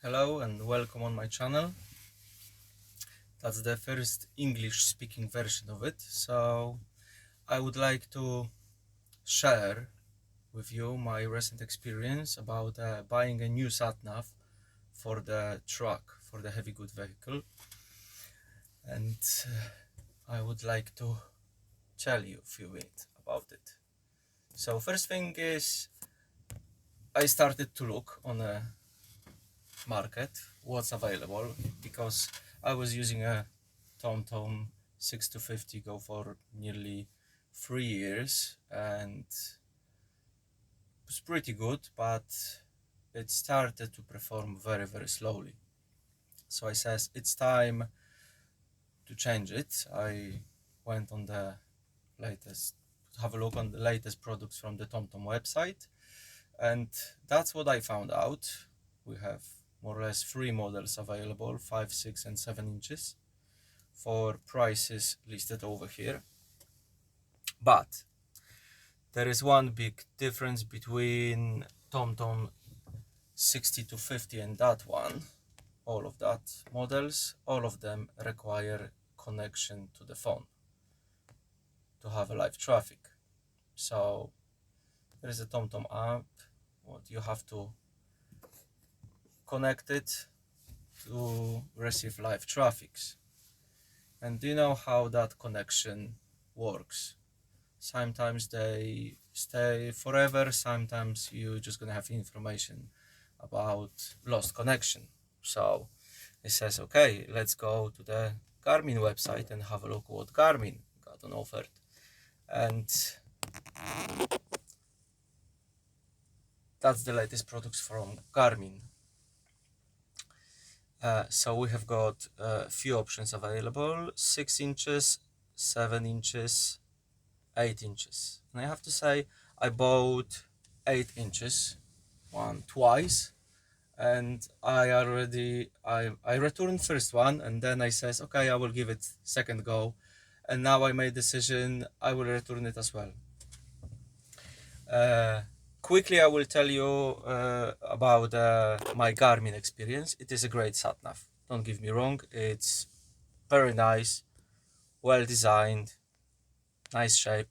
Hello and welcome on my channel. That's the first English speaking version of it, so I would like to share with you my recent experience about buying a new sat-nav for the truck, for the heavy good vehicle, and I would like to tell you a few things about it. So first thing is, I started to look on a market what's available, because I was using a TomTom 6250 Go for nearly 3 years, and it was pretty good, but it started to perform very slowly. So I says it's time to change it. I went on the latest, have a look on the latest products from the TomTom website, and that's what I found out. We have more or less 3 models available, 5, 6 and 7 inches, for prices listed over here. But there is one big difference between TomTom 6250 and that one. All of that models, all of them require connection to the phone to have a live traffic. So there is a TomTom app, what you have to connect it to receive live traffics. And do you know how that connection works? Sometimes they stay forever, sometimes you're just gonna have information about lost connection. So it says, okay, let's go to the Garmin website and have a look what Garmin got on offer. And that's the latest products from Garmin. So we have got a few options available: 6 inches, 7 inches, 8 inches. And I have to say, I bought 8 inches one twice, and I returned first one, and then I says, okay, I will give it second go, and now I made decision I will return it as well. Quickly I will tell you about my Garmin experience. It is a great sat nav, don't get me wrong. It's very nice, well designed, nice shape.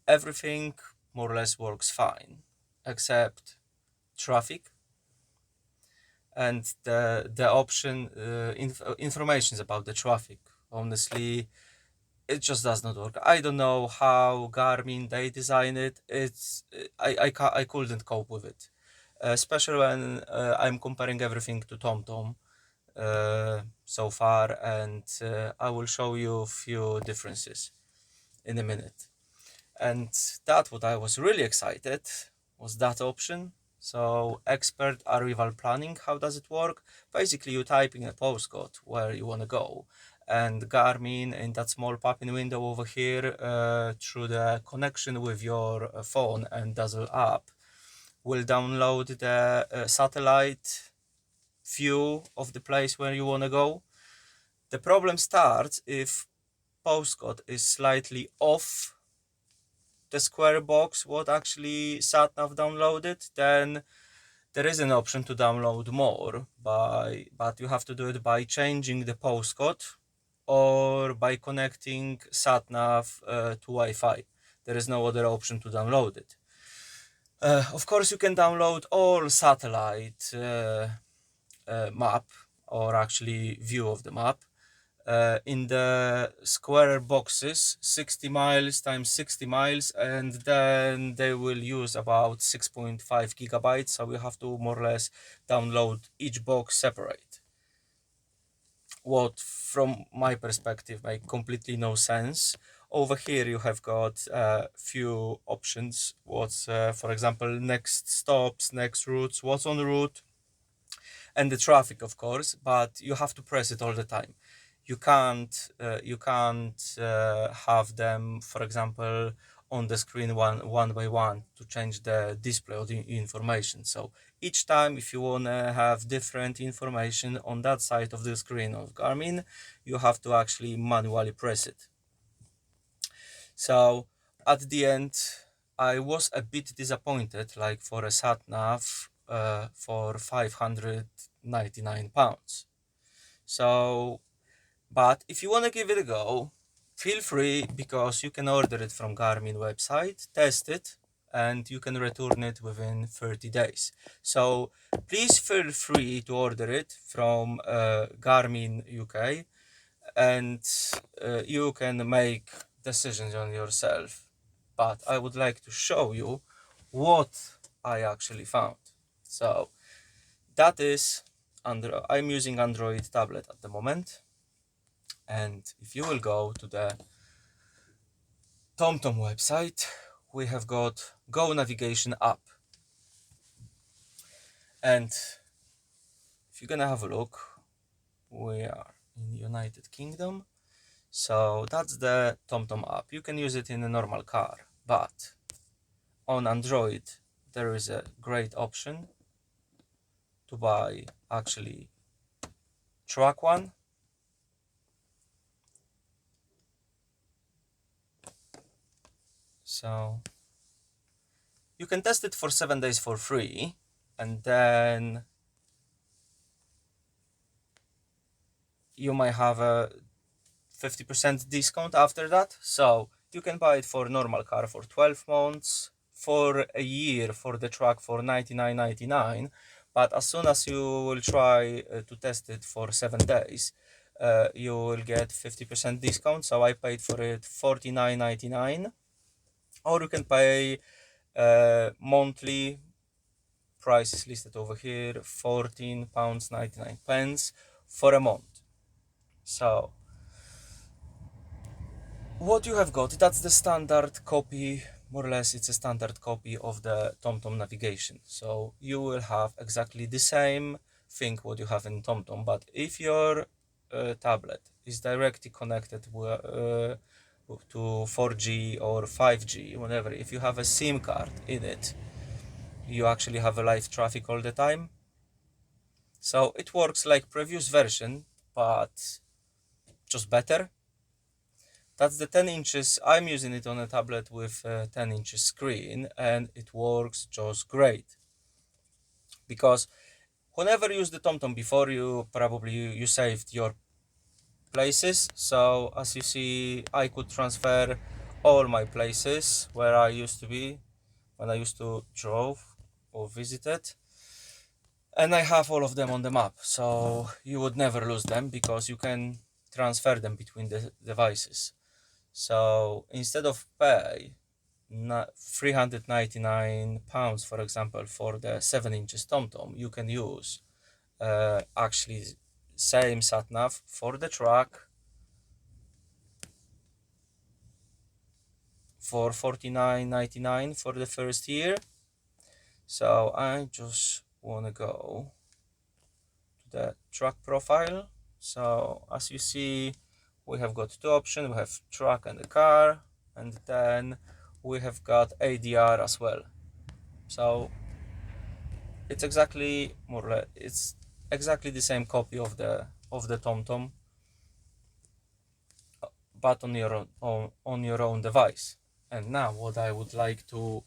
Everything more or less works fine except traffic and the option informations about the traffic. Honestly, it just does not work. I don't know how Garmin they design it. It's I couldn't cope with it, especially when I'm comparing everything to TomTom so far, and I will show you a few differences in a minute. And that what I was really excited was that option. So expert arrival planning, how does it work? Basically you type in a postcode where you want to go, and Garmin in that small pop-in window over here through the connection with your phone and Dazzle app will download the satellite view of the place where you want to go. The problem starts if postcode is slightly off the square box what actually SatNav downloaded, then there is an option to download more, but you have to do it by changing the postcode or by connecting SatNav to Wi-Fi. There is no other option to download it. Of course, you can download all satellite map, or actually view of the map, in the square boxes, 60 miles times 60 miles, and then they will use about 6.5 gigabytes, so you have to more or less download each box separate, what from my perspective make completely no sense. Over here you have got a few options, what's for example next stops, next routes, what's on the route, and the traffic of course, but you have to press it all the time. You can't have them, for example, on the screen one by one to change the display of the information. So each time if you want to have different information on that side of the screen of Garmin, you have to actually manually press it. So at the end I was a bit disappointed, like for a sat nav for £599. So, but if you want to give it a go, feel free, because you can order it from Garmin website, test it, and you can return it within 30 days. So please feel free to order it from Garmin UK, and you can make decisions on yourself. But I would like to show you what I actually found. So that is I'm using Android tablet at the moment, and if you will go to the TomTom website, we have got Go Navigation app, and if you're gonna have a look, we are in United Kingdom. So that's the TomTom app. You can use it in a normal car, but on Android there is a great option to buy actually track one. So you can test it for 7 days for free, and then you might have a 50% discount after that. So you can buy it for normal car for 12 months, for a year for the truck for 99.99. But as soon as you will try to test it for 7 days, you will get 50% discount. So I paid for it 49.99, or you can pay monthly. Price is listed over here, £14.99 for a month. So what you have got, that's the standard copy, more or less it's a standard copy of the TomTom navigation. So you will have exactly the same thing what you have in TomTom, but if your tablet is directly connected to 4G or 5G, whatever, if you have a SIM card in it, you actually have a live traffic all the time. So it works like previous version, but just better. That's the 10 inches. I'm using it on a tablet with a 10 inches screen, and it works just great. Because whenever you use the TomTom before, you saved your places. So as you see, I could transfer all my places where I used to be when I used to drove or visited, and I have all of them on the map. So you would never lose them because you can transfer them between the devices. So instead of pay £399, for example, for the 7 inches TomTom, you can use actually same sat nav for the truck for £49.99 for the first year. So I just want to go to the truck profile. So as you see, we have got two options. We have truck and a car, and then we have got ADR as well. So it's exactly more or less, it's exactly the same copy of the TomTom, but on your on your own device. And now what I would like to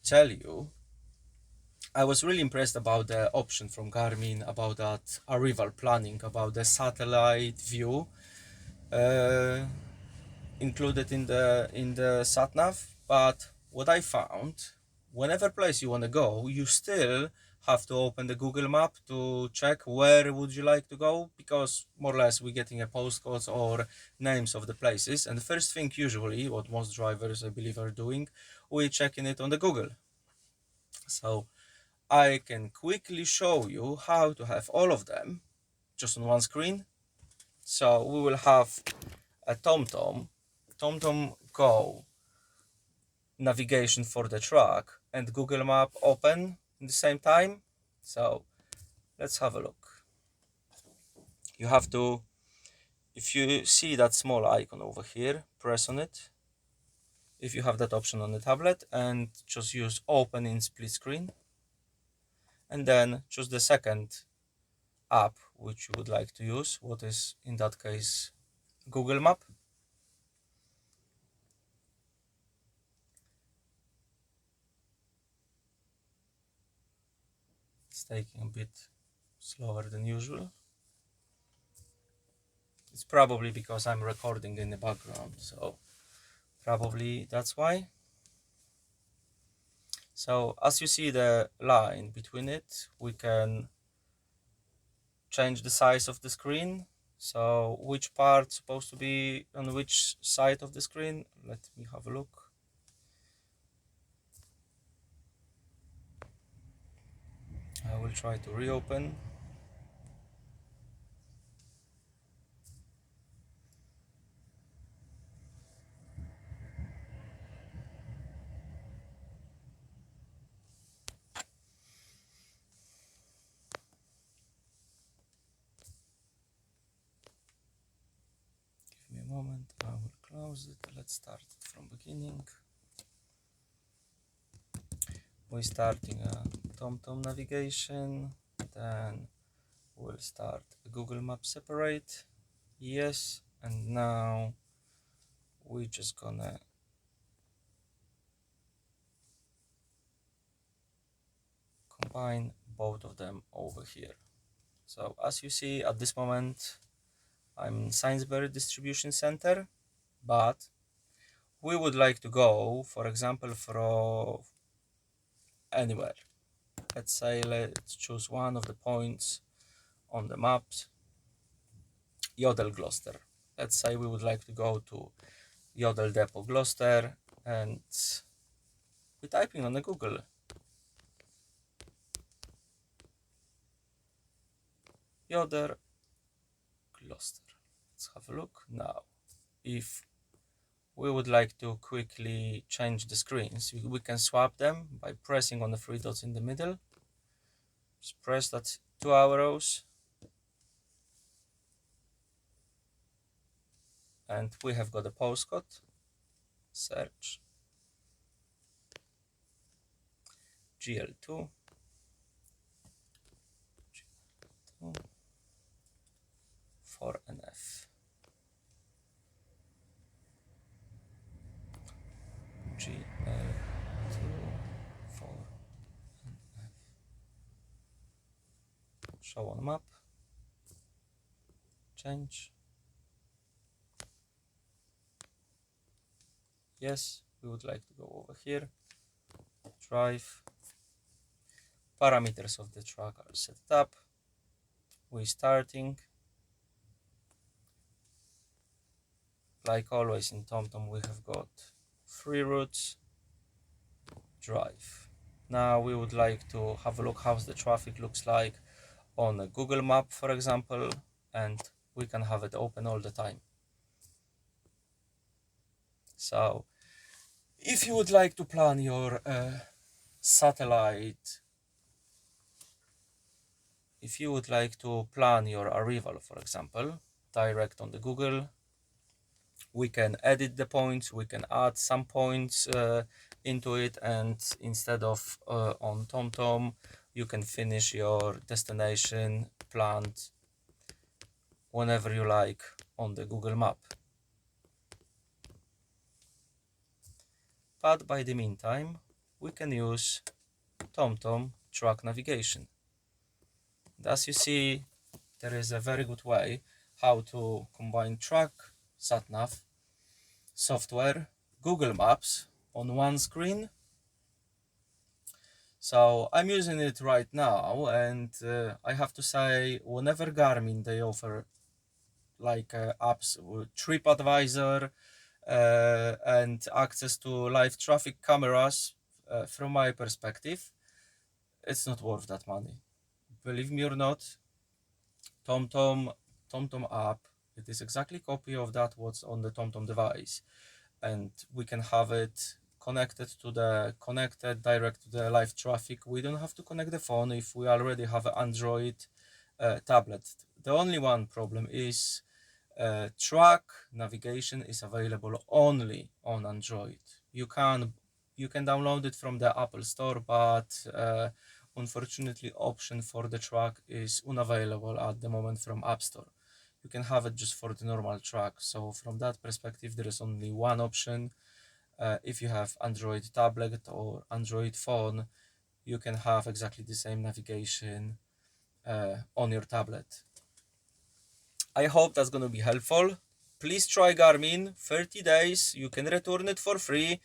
tell you, I was really impressed about the option from Garmin about that arrival planning, about the satellite view uh, included in the sat nav. But what I found, whenever place you want to go, you still have to open the Google map to check where would you like to go, because more or less we're getting a postcodes or names of the places, and the first thing usually what most drivers I believe are doing, we're checking it on the Google. So I can quickly show you how to have all of them just on one screen. So we will have a TomTom Go navigation for the truck and Google Map open at the same time. So let's have a look. You have to, if you see that small icon over here, press on it. If you have that option on the tablet, and just use open in split screen, and then choose the second app which you would like to use, what is in that case Google Map. taking a bit slower than usual. It's probably because I'm recording in the background, so probably that's why. So as you see the line between it, we can change the size of the screen. So which part's supposed to be on which side of the screen? Let me have a look. I will try to reopen. Give me a moment, I will close it. Let's start it from beginning. We're starting a TomTom navigation, then we'll start a Google Map separate. Yes, and now we're just gonna combine both of them over here. So as you see at this moment, I'm in Sainsbury Distribution Center, but we would like to go, for example, from anywhere. Let's say let's choose one of the points on the maps, Yodel Gloucester. Let's say we would like to go to Yodel Depot Gloucester, and we're typing on the Google Yodel Gloucester. Let's have a look now. If we would like to quickly change the screens, we can swap them by pressing on the three dots in the middle. Just press that 2 arrows, and we have got a postcode. Search GL2 4NF. GL2 4NF. Show on map. Change. Yes, we would like to go over here. Drive. Parameters of the track are set up. We're starting. Like always in TomTom, we have got 3 routes. Drive. Now we would like to have a look how the traffic looks like on a Google map, for example, and we can have it open all the time. So if you would like to plan your satellite, if you would like to plan your arrival, for example, direct on the Google, we can edit the points, we can add some points into it, and instead of on TomTom, you can finish your destination planned whenever you like on the Google map. But by the meantime, we can use TomTom track navigation. And as you see, there is a very good way how to combine track, SatNav, software, Google Maps on one screen. So I'm using it right now, and I have to say, whenever Garmin they offer like apps with TripAdvisor and access to live traffic cameras, from my perspective, it's not worth that money. Believe me or not, TomTom app, it is exactly copy of that what's on the TomTom device, and we can have it connected direct to the live traffic. We don't have to connect the phone if we already have an Android tablet. The only one problem is track navigation is available only on Android. You can download it from the Apple Store, but unfortunately option for the track is unavailable at the moment from App Store. You can have it just for the normal track. So from that perspective, there is only one option. If you have Android tablet or Android phone, you can have exactly the same navigation on your tablet. I hope that's going to be helpful. Please try Garmin 30 days. You can return it for free.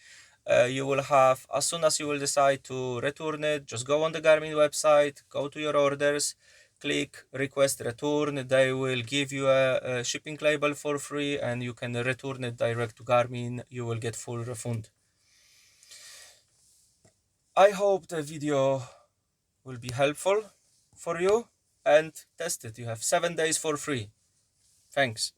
You will have, as soon as you will decide to return it, just go on the Garmin website, go to your orders, click request return. They will give you a shipping label for free, and you can return it direct to Garmin. You will get full refund. I hope the video will be helpful for you, and test it. You have 7 days for free. Thanks.